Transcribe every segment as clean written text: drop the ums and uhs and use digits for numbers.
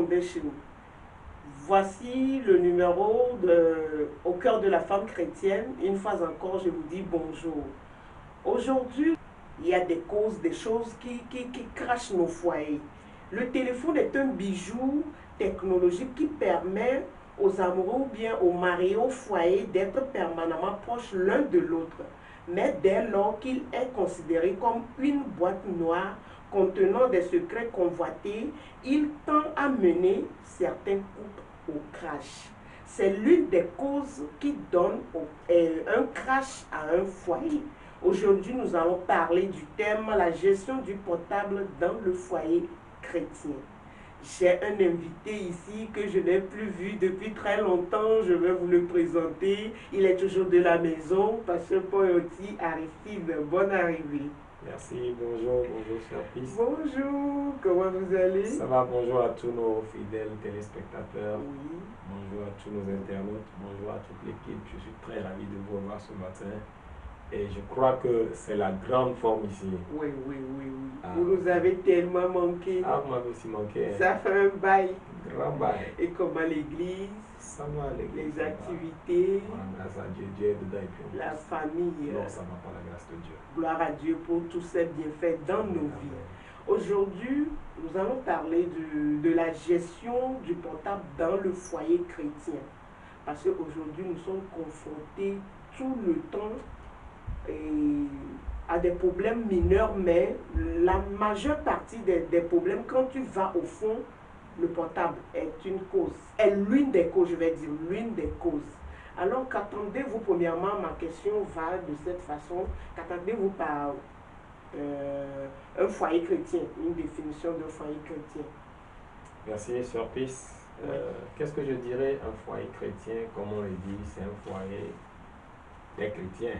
attendait chez nous. Voici le numéro au cœur de la femme chrétienne. Une fois encore, je vous dis bonjour. Aujourd'hui, il y a des causes, des choses qui crachent nos foyers. Le téléphone est un bijou technologique qui permet aux amoureux ou bien aux mariés au foyer d'être permanemment proches l'un de l'autre. Mais dès lors qu'il est considéré comme une boîte noire contenant des secrets convoités, il tend à mener certains couples au crash. C'est l'une des causes qui donne un crash à un foyer. Aujourd'hui, nous allons parler du thème la gestion du portable dans le foyer chrétien. J'ai un invité ici que je n'ai plus vu depuis très longtemps. Je vais vous le présenter. Il est toujours de la maison. Pasteur Poyoti Aristide, bonne arrivée. Merci, bonjour, bonjour cher fils. Bonjour, comment vous allez? Ça va, bonjour à tous nos fidèles téléspectateurs. Oui. Bonjour à tous nos internautes, bonjour à toute l'équipe. Je suis très ravi de vous revoir ce matin. Et je crois que c'est la grande forme ici. Oui, oui, oui, oui. Ah. Vous nous avez tellement manqué. Ah, vous m'avez aussi manqué. Ça fait un bail. Grand bail. Et comment l'église? Ça va, l'église. Les activités. Voilà, grâce à Dieu, Dieu est dedans et puis la famille. Non, ça va par la grâce de Dieu. Gloire à Dieu pour tous ces bienfaits dans nos vies. Aujourd'hui, nous allons parler de la gestion du portable dans le foyer chrétien. Parce qu'aujourd'hui, nous sommes confrontés tout le temps à des problèmes mineurs, mais la majeure partie des problèmes, quand tu vas au fond, le portable est une cause, est l'une des causes, je vais dire, l'une des causes. Alors, qu'attendez-vous, premièrement, ma question va de cette façon, qu'attendez-vous par un foyer chrétien, une définition d'un foyer chrétien? Merci, Sœur Peace. Qu'est-ce que je dirais, un foyer chrétien, comme on le dit, c'est un foyer des chrétiens.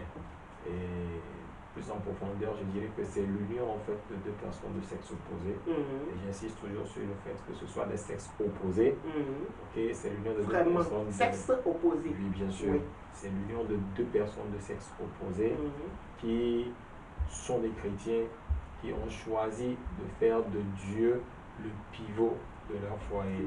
Et plus en profondeur, je dirais que c'est l'union en fait de deux personnes de sexe opposé. Et j'insiste toujours sur le fait que ce soit des sexes opposés. Okay, c'est l'union de deux personnes. Sexe opposé. Oui, bien sûr. Oui. C'est l'union de deux personnes de sexe opposé qui sont des chrétiens qui ont choisi de faire de Dieu le pivot de leur foyer.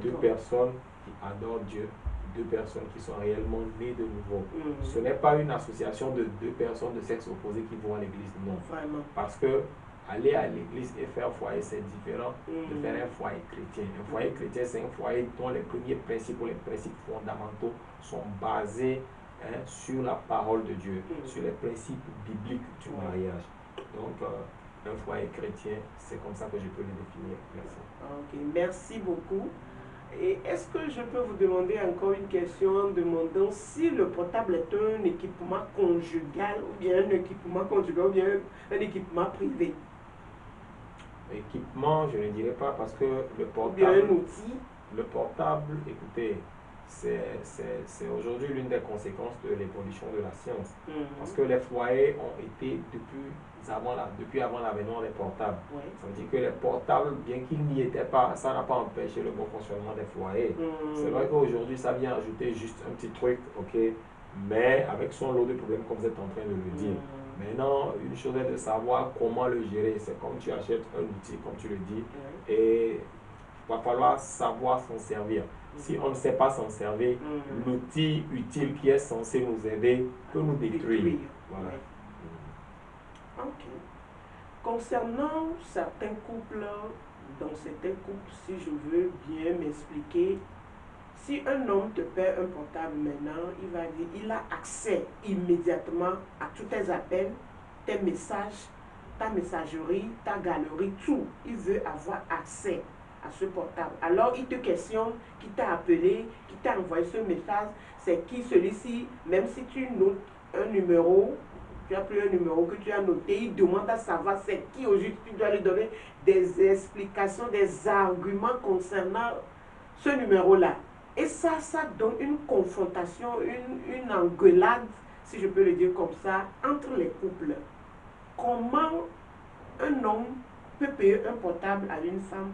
Deux personnes qui adorent Dieu. Deux personnes qui sont réellement nées de nouveau. Ce n'est pas une association de deux personnes de sexe opposé qui vont à l'église, non. Vraiment. Parce que aller à l'église et faire foyer, c'est différent de faire un foyer chrétien. Un foyer chrétien, c'est un foyer dont les premiers principes ou les principes fondamentaux sont basés sur la parole de Dieu, sur les principes bibliques du mariage. Donc, un foyer chrétien, c'est comme ça que je peux le définir. Merci. Ok, merci beaucoup. Et est-ce que je peux vous demander encore une question en demandant si le portable est un équipement conjugal ou bien un équipement conjugal ou bien un équipement privé? Équipement, je ne dirais pas parce que le portable... Ou bien un outil? Le portable, écoutez, c'est aujourd'hui l'une des conséquences de l'évolution de la science. Parce que les foyers ont été depuis avant l'avènement des portables. Ça veut dire que les portables, bien qu'ils n'y étaient pas, ça n'a pas empêché le bon fonctionnement des foyers. C'est vrai qu'aujourd'hui, ça vient ajouter juste un petit truc, ok, mais avec son lot de problèmes, comme vous êtes en train de le dire. Maintenant, une chose est de savoir comment le gérer. C'est comme tu achètes un outil, comme tu le dis, et il va falloir savoir s'en servir. Si on ne sait pas s'en servir, l'outil utile qui est censé nous aider peut nous détruire. Voilà. Ok. Concernant certains couples, dans certains couples, si je veux bien m'expliquer, si un homme te paie un portable maintenant, il va dire il a accès immédiatement à tous tes appels, tes messages, ta messagerie, ta galerie, tout. Il veut avoir accès à ce portable. Alors il te questionne qui t'a appelé, qui t'a envoyé ce message, c'est qui celui-ci, même si tu notes un numéro, tu as pris un numéro que tu as noté, il demande à savoir c'est qui au juste, tu dois lui donner des explications, des arguments concernant ce numéro-là. Et ça donne une confrontation, une engueulade, si je peux le dire comme ça, entre les couples. Comment un homme peut payer un portable à une femme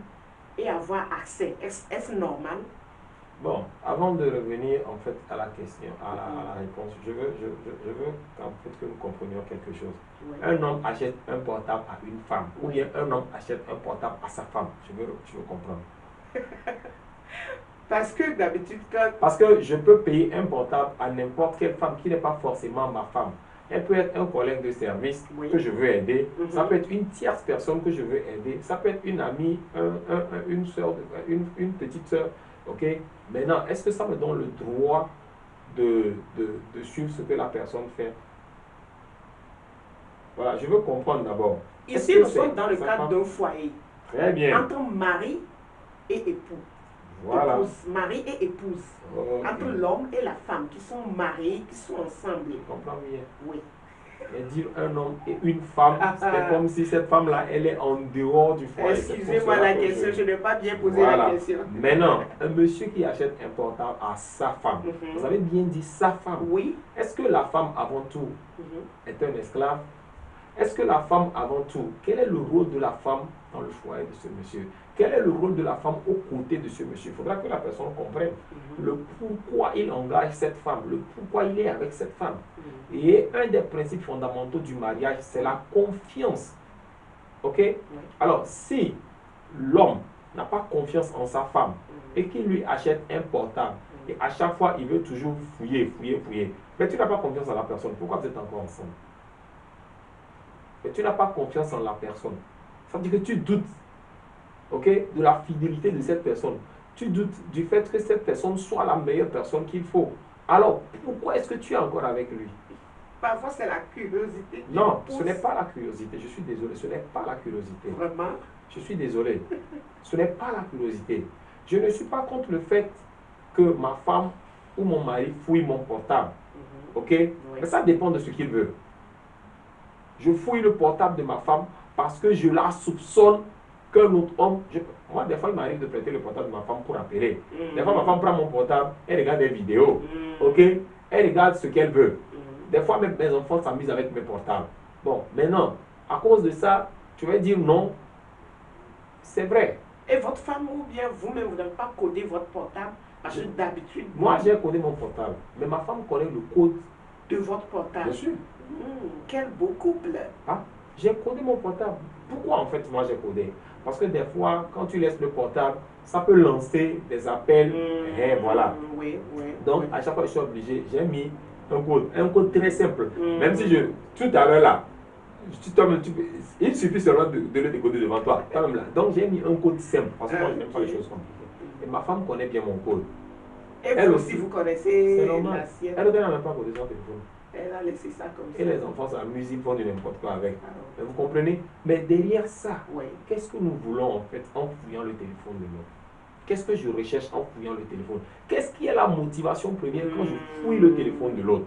et avoir accès? Est-ce normal? Bon, avant de revenir en fait à la question, à la réponse, je veux en fait que nous comprenions quelque chose. Un homme achète un portable à une femme, ou bien un homme achète un portable à sa femme. Je veux comprendre. Parce que d'habitude, quand... Parce que je peux payer un portable à n'importe quelle femme qui n'est pas forcément ma femme. Elle peut être un collègue de service que je veux aider. Ça peut être une tierce personne que je veux aider. Ça peut être une amie, une soeur, une petite soeur. Ok? Maintenant, est-ce que ça me donne le droit de suivre ce que la personne fait? Voilà, je veux comprendre d'abord. Ici, nous sommes dans le cadre d'un foyer. Très bien. Entre mari et époux. Voilà. Épouse, mari et épouse. Okay. Entre l'homme et la femme qui sont mariés, qui sont ensemble. Je comprends bien. Oui. Mais dire un homme et une femme, c'est comme si cette femme-là, elle est en dehors du foyer. Excusez-moi la question, je n'ai pas bien posé la question. Maintenant, un monsieur qui achète un portable à sa femme, vous avez bien dit sa femme. Oui. Est-ce que la femme, avant tout, est un esclave? Est-ce que la femme, avant tout, quel est le rôle de la femme dans le foyer de ce monsieur? Quel est le rôle de la femme aux côtés de ce monsieur? Il faudra que la personne comprenne le pourquoi il engage cette femme, le pourquoi il est avec cette femme. Et un des principes fondamentaux du mariage, c'est la confiance. Ok? Alors, si l'homme n'a pas confiance en sa femme et qu'il lui achète un portable, et à chaque fois, il veut toujours fouiller, mais tu n'as pas confiance en la personne, pourquoi vous êtes encore ensemble? Mais tu n'as pas confiance en la personne. Ça veut dire que tu doutes, ok, de la fidélité de cette personne. Tu doutes du fait que cette personne soit la meilleure personne qu'il faut. Alors, pourquoi est-ce que tu es encore avec lui? Parfois, c'est la curiosité. Non, ce n'est pas la curiosité. Je suis désolé, ce n'est pas la curiosité. Vraiment? Je suis désolé. Ce n'est pas la curiosité. Je ne suis pas contre le fait que ma femme ou mon mari fouille mon portable. Ok? Oui. Mais ça dépend de ce qu'il veut. Je fouille le portable de ma femme parce que je la soupçonne qu'un autre homme... Moi, des fois, il m'arrive de prêter le portable de ma femme pour appeler. Des fois, ma femme prend mon portable, elle regarde des vidéos. Ok? Elle regarde ce qu'elle veut. Des fois, même mes enfants s'amusent avec mes portables. Bon, maintenant, à cause de ça, tu vas dire non. C'est vrai. Et votre femme ou bien vous-même, vous n'avez pas codé votre portable? Parce que d'habitude... Moi, j'ai codé mon portable. Mais ma femme connaît le code de votre portable. Bien sûr. Quel beau couple. Ah, j'ai codé mon portable. Pourquoi en fait moi j'ai codé? Parce que des fois, quand tu laisses le portable, ça peut lancer des appels. Et voilà. Oui. Donc, à chaque fois, je suis obligé, j'ai mis un code très simple. Même si tout à l'heure là, il suffit seulement de le décoder devant toi. Là. Donc, j'ai mis un code simple. Parce que moi, je n'aime pas les choses compliquées. Et ma femme connaît bien mon code. Et elle vous aussi, vous connaissez la sienne. Elle n'a même pas codé son téléphone. Elle a laissé ça comme ça. Et les enfants s'amusent, ils font du n'importe quoi avec. Mais vous comprenez? Mais derrière ça, qu'est-ce que nous voulons en fait en fouillant le téléphone de l'autre? Qu'est-ce que je recherche en fouillant le téléphone? Qu'est-ce qui est la motivation première quand je fouille le téléphone de l'autre?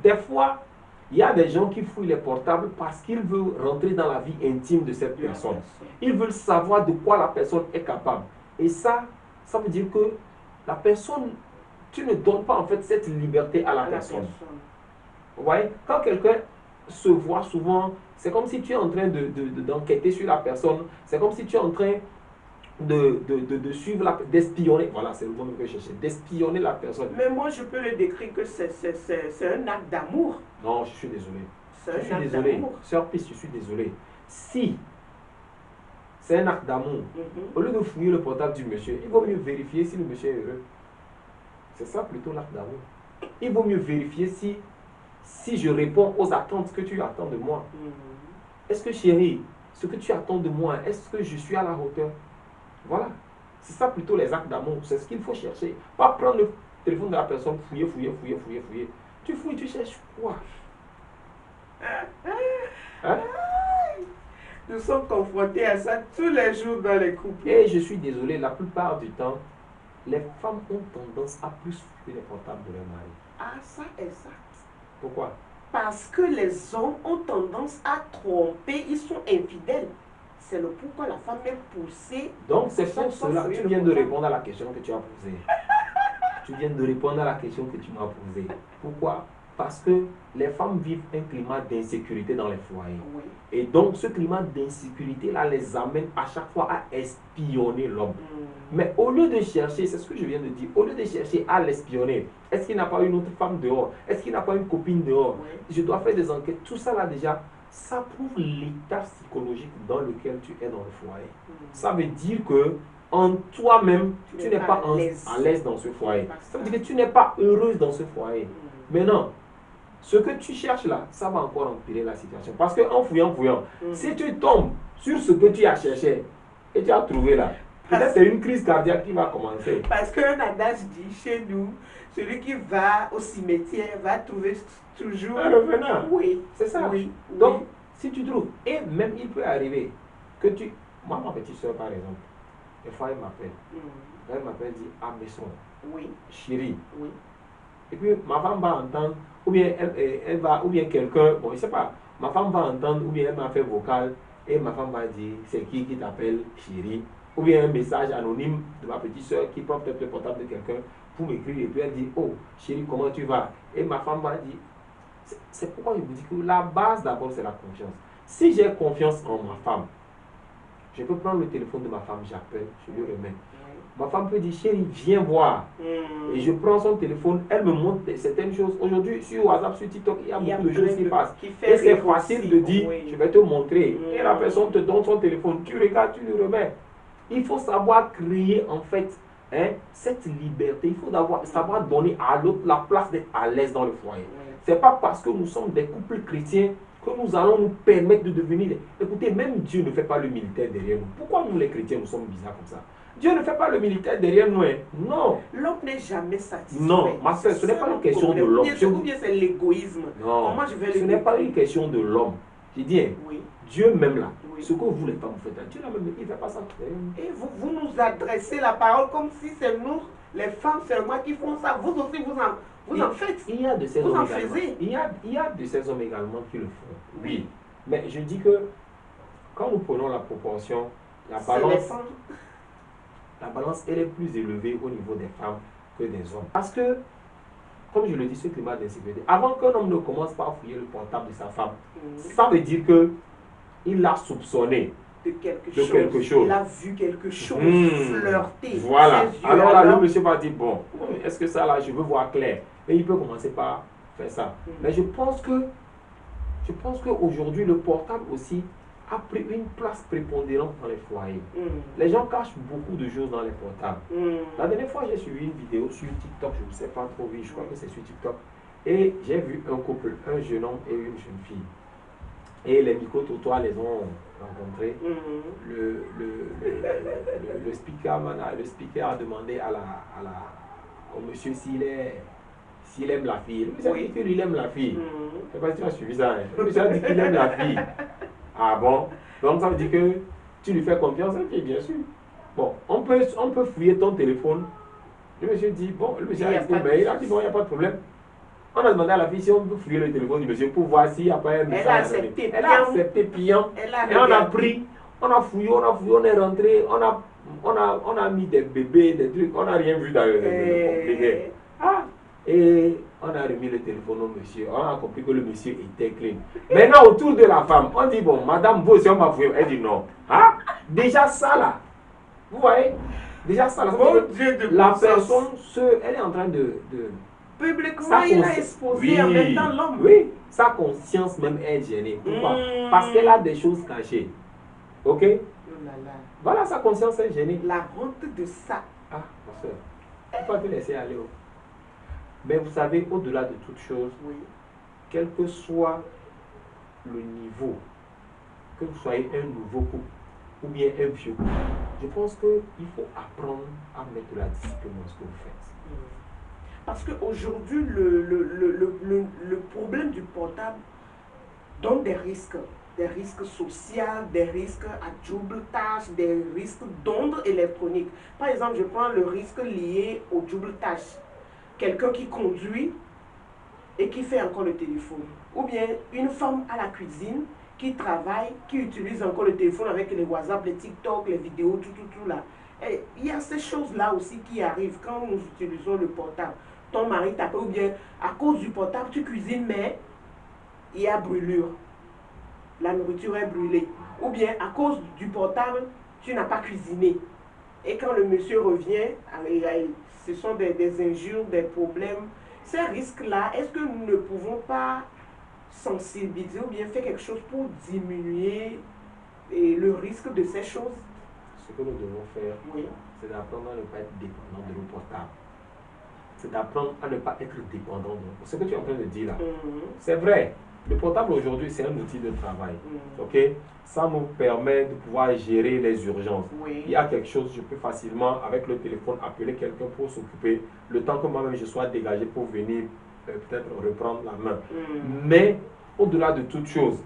Des fois, il y a des gens qui fouillent les portables parce qu'ils veulent rentrer dans la vie intime de cette personne. Ils veulent savoir de quoi la personne est capable. Et ça veut dire que la personne, tu ne donnes pas en fait cette liberté à la personne. Vous voyez, quand quelqu'un se voit souvent, c'est comme si tu es en train d'enquêter sur la personne, c'est comme si tu es en train de suivre, d'espionner, voilà, c'est le mot que je cherchais, d'espionner la personne. Mais moi, je peux le décrire que c'est un acte d'amour. Non, je suis désolé. Je suis désolé. Sœur Pisse, je suis désolé. Si c'est un acte d'amour, au lieu de fouiller le portable du monsieur, il vaut mieux vérifier si le monsieur est heureux. C'est ça plutôt l'acte d'amour. Il vaut mieux vérifier si je réponds aux attentes que tu attends de moi. Est-ce que chérie, ce que tu attends de moi, est-ce que je suis à la hauteur? Voilà. C'est ça plutôt les actes d'amour. C'est ce qu'il faut chercher. Pas prendre le téléphone de la personne, fouiller. Tu fouilles, tu cherches quoi? Hein? Nous sommes confrontés à ça tous les jours dans les couples. Et je suis désolé, la plupart du temps, les femmes ont tendance à plus fouiller les portables de leur mari. Ah, ça, exact. Pourquoi? Parce que les hommes ont tendance à tromper, ils sont infidèles. C'est le pourquoi la femme est poussée. Donc c'est pour cela que tu viens de répondre à la question que tu as posée. Tu viens de répondre à la question que tu m'as posée. Pourquoi? Parce que les femmes vivent un climat d'insécurité dans les foyers. Oui. Et donc ce climat d'insécurité-là les amène à chaque fois à espionner l'homme. Mais au lieu de chercher, c'est ce que je viens de dire, au lieu de chercher à l'espionner, est-ce qu'il n'a pas une autre femme dehors? Est-ce qu'il n'a pas une copine dehors? Oui. Je dois faire des enquêtes. Tout ça là déjà, ça prouve l'état psychologique dans lequel tu es dans le foyer. Ça veut dire que en toi-même, tu n'es pas à l'aise dans ce foyer. Ça veut dire que tu n'es pas heureuse dans ce foyer. Maintenant, ce que tu cherches là, ça va encore empirer la situation. Parce qu'en fouillant, si tu tombes sur ce que tu as cherché et tu as trouvé là, peut-être c'est une crise cardiaque qui va commencer. Parce qu'un adage dit chez nous, celui qui va au cimetière va trouver toujours un revenant. Oui. C'est ça. Oui. Donc, si tu trouves, et même il peut arriver que tu... Moi, ma petite soeur, par exemple, des fois, elle m'appelle. Elle m'appelle, dit, ah, Besson, oui. Chérie. Oui. Et puis, ma femme va entendre, ou bien elle va, ou bien quelqu'un, bon, je ne sais pas, ma femme va entendre, ou bien elle m'a fait vocal, et ma femme va dire, c'est qui t'appelle chérie, ou bien un message anonyme de ma petite soeur qui prend peut-être le portable de quelqu'un pour m'écrire, et puis elle dit, oh, chérie, comment tu vas? Et ma femme va dire, c'est pourquoi je vous dis que la base d'abord, c'est la confiance. Si j'ai confiance en ma femme, je peux prendre le téléphone de ma femme, j'appelle, je lui remets. Ma femme peut dire, chérie, viens voir. Et je prends son téléphone, elle me montre certaines choses. Aujourd'hui, sur WhatsApp, sur TikTok, il y a beaucoup de choses qui passent. Et c'est facile de dire, je vais te montrer. Et la personne te donne son téléphone, tu regardes, tu lui remets. Il faut savoir créer, en fait, cette liberté. Il faut savoir donner à l'autre la place d'être à l'aise dans le foyer. Ce n'est pas parce que nous sommes des couples chrétiens que nous allons nous permettre de devenir... Écoutez, même Dieu ne fait pas le militaire derrière nous. Pourquoi nous, les chrétiens, nous sommes bizarres comme ça? Dieu ne fait pas le militaire derrière nous. Non. L'homme n'est jamais satisfait. Non, ma soeur, ce n'est pas une question de l'homme. Ou bien c'est l'égoïsme. Non, ce n'est pas une question de l'homme. Je dis, oui. Dieu même là, oui. Ce que vous les femmes vous faites, Dieu même, il ne fait pas ça. Et vous nous adressez la parole comme si c'est nous, les femmes seulement, qui font ça. Vous aussi, vous en faites. Il y a de ces hommes également. Il y a de ces hommes également qui le font. Oui. Mais je dis que quand nous prenons la proportion, la balance, elle est plus élevée au niveau des femmes que des hommes. Parce que, comme je le dis, ce climat d'insécurité, avant qu'un homme ne commence par fouiller le portable de sa femme, ça veut dire qu'il l'a soupçonné de quelque chose. Il a vu quelque chose flirter. Voilà. Alors là, le monsieur va dire, bon, est-ce que ça là, je veux voir clair. Et il peut commencer par faire ça. Mais je pense qu'aujourd'hui, le portable aussi a pris une place prépondérante dans les foyers. Les gens cachent beaucoup de choses dans les portables. La dernière fois, j'ai suivi une vidéo sur TikTok, je ne sais pas trop, je crois que c'est sur TikTok. Et j'ai vu un couple, un jeune homme et une jeune fille. Et les micro-trottoirs les ont rencontrés. Le speaker a demandé au monsieur s'il aime la fille. Le monsieur a dit qu'il aime la fille. Je ne sais pas si tu as suivi ça. Le monsieur a dit qu'il aime la fille. Ah bon? Donc ça veut dire que tu lui fais confiance, et bien sûr. Bon, on peut fouiller ton téléphone. Le monsieur dit, bon, le monsieur a dit, mais il a dit, bon, il n'y a pas de problème. On a demandé à la fille si on peut fouiller le téléphone du monsieur pour voir s'il n'y a pas un message. Elle a accepté, piant. Et on a pris, on a fouillé, on est rentré, on a mis des bébés, des trucs, on n'a rien vu dans le compliqué. Et on a remis le téléphone au monsieur. On a compris que le monsieur était clean. Maintenant, autour de la femme, on dit, bon, madame, vous aussi, on m'a fouillé. Elle dit non. Déjà ça là. Vous voyez? Déjà ça là. La personne, elle est en train de publiquement, il a exposé en même temps l'homme. Oui, sa conscience même est gênée. Pourquoi? Parce qu'elle a des choses cachées. Ok? Voilà, sa conscience est gênée. La honte de ça. Ah, ma soeur, il ne faut pas te laisser aller. Mais vous savez, au-delà de toute chose, quel que soit le niveau, que vous soyez un nouveau couple ou bien un vieux couple, je pense qu'il faut apprendre à mettre de la discipline dans ce que vous faites. Parce qu'aujourd'hui, le problème du portable donne des risques sociaux, des risques à double tâche, des risques d'ondes électroniques. Par exemple, je prends le risque lié au double tâche. Quelqu'un qui conduit et qui fait encore le téléphone. Ou bien une femme à la cuisine qui travaille, qui utilise encore le téléphone avec les WhatsApp, les TikTok, les vidéos, tout là. Et il y a ces choses-là aussi qui arrivent quand nous utilisons le portable. Ton mari t'appelle ou bien à cause du portable, tu cuisines, mais il y a brûlure. La nourriture est brûlée. Ou bien à cause du portable, tu n'as pas cuisiné. Et quand le monsieur revient, ce sont des injures, des problèmes. Ces risques-là, est-ce que nous ne pouvons pas sensibiliser ou bien faire quelque chose pour diminuer le risque de ces choses? ce que nous devons faire, Oui. c'est d'apprendre à ne pas être dépendant de nos portables. C'est d'apprendre à ne pas être dépendant de ce que tu es en train de dire là. C'est vrai. Le portable aujourd'hui, c'est un outil de travail. Ok? Ça nous permet de pouvoir gérer les urgences. Oui. Il y a quelque chose, je peux facilement, avec le téléphone, appeler quelqu'un pour s'occuper, le temps que moi-même je sois dégagé pour venir peut-être reprendre la main. Mais au-delà de toute chose,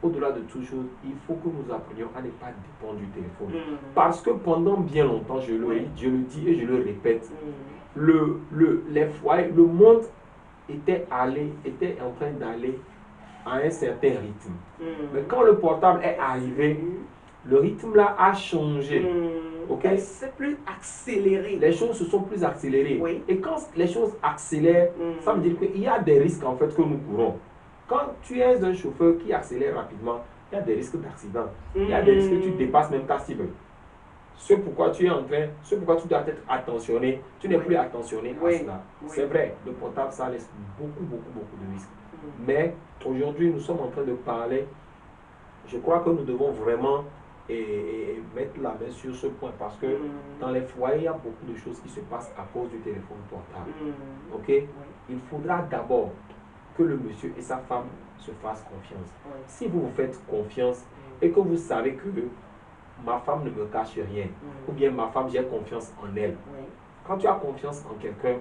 au-delà de toute chose, il faut que nous apprenions à ne pas dépendre du téléphone. Parce que pendant bien longtemps, je le dis et je le répète, les foyers, le monde était en train d'aller à un certain rythme. Mais quand le portable est arrivé, le rythme là a changé. Okay? C'est plus accéléré. Les choses se sont plus accélérées. Oui. Et quand les choses accélèrent, ça veut dire qu'il y a des risques en fait que nous courons. Quand tu es un chauffeur qui accélère rapidement, il y a des risques d'accident. Il y a des risques que tu dépasses même ta cible. Ce pourquoi tu es en train, ce pourquoi tu dois être attentionné, tu n'es plus attentionné à cela. C'est vrai, le portable, ça laisse beaucoup de risques. Mais aujourd'hui, nous sommes en train de parler. Je crois que nous devons vraiment mettre la main sur ce point parce que dans les foyers, il y a beaucoup de choses qui se passent à cause du téléphone portable. Ok? Il faudra d'abord que le monsieur et sa femme se fassent confiance. Si vous vous faites confiance et que vous savez que ma femme ne me cache rien, ou bien ma femme, j'ai confiance en elle. Quand tu as confiance en quelqu'un,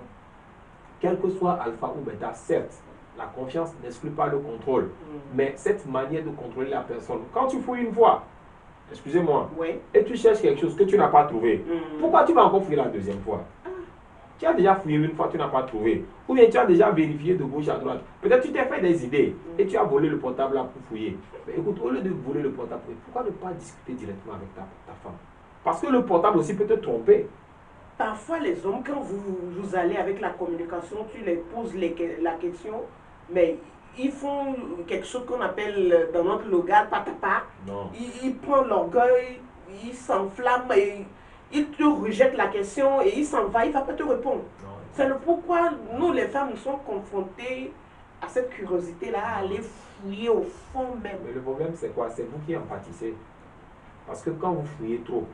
quel que soit alpha ou bêta, certes, la confiance n'exclut pas le contrôle. Mais cette manière de contrôler la personne, quand tu fouilles une fois, excusez-moi, et tu cherches quelque chose que tu n'as pas trouvé, pourquoi tu vas encore fouiller la deuxième fois? Tu as déjà fouillé une fois, tu n'as pas trouvé. Ou bien tu as déjà vérifié de gauche à droite. Peut-être tu t'es fait des idées et tu as volé le portable là pour fouiller. Mais écoute, au lieu de voler le portable, pourquoi ne pas discuter directement avec ta femme? Parce que le portable aussi peut te tromper. Parfois, les hommes, quand vous allez avec la communication, tu les poses la question, mais ils font quelque chose qu'on appelle dans notre langage patapa. Ils prennent l'orgueil, ils s'enflamment et il te rejette la question et il s'en va, il ne va pas te répondre. C'est le pourquoi nous, les femmes, nous sommes confrontées à cette curiosité-là, à aller fouiller au fond même. Mais le problème, c'est quoi? C'est vous qui en pâtissez. Parce que quand vous fouillez trop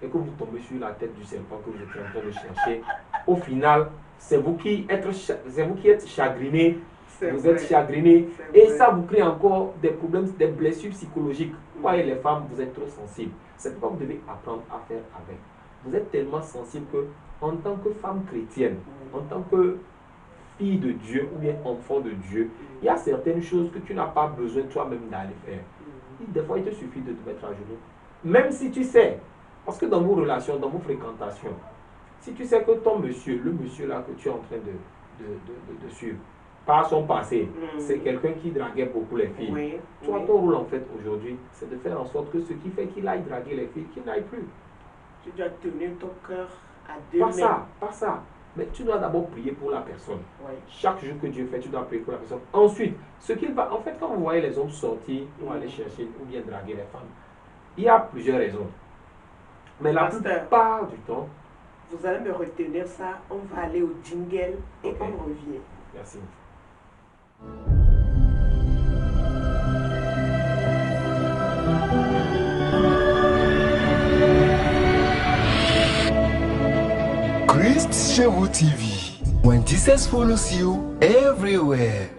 et que vous tombez sur la tête du serpent que vous êtes en train de chercher, au final, c'est vous qui êtes chagriné. Vous êtes chagriné et ça vous crée encore des problèmes, des blessures psychologiques. Vous voyez, les femmes, vous êtes trop sensibles. C'est pourquoi vous devez apprendre à faire avec. Vous êtes tellement sensible que, en tant que femme chrétienne, en tant que fille de Dieu ou bien enfant de Dieu, il y a certaines choses que tu n'as pas besoin toi-même d'aller faire. Des fois, il te suffit de te mettre à genoux. Même si tu sais, parce que dans vos relations, dans vos fréquentations, si tu sais que ton monsieur, le monsieur là que tu es en train de suivre, par son passé, c'est quelqu'un qui draguait beaucoup les filles. Toi, ton rôle en fait aujourd'hui, c'est de faire en sorte que ce qui fait qu'il aille draguer les filles, qu'il n'aille plus. Tu dois tenir ton cœur à deux mains. Pas ça. Mais tu dois d'abord prier pour la personne. Chaque jour que Dieu fait, tu dois prier pour la personne. Ensuite, ce qu'il va, en fait, quand vous voyez les hommes sortir pour aller chercher ou bien draguer les femmes, il y a plusieurs raisons. Mais la plupart du temps, vous allez me retenir ça. On va aller au jingle et on revient. Merci. Christ Shewu TV. When Jesus follows you everywhere.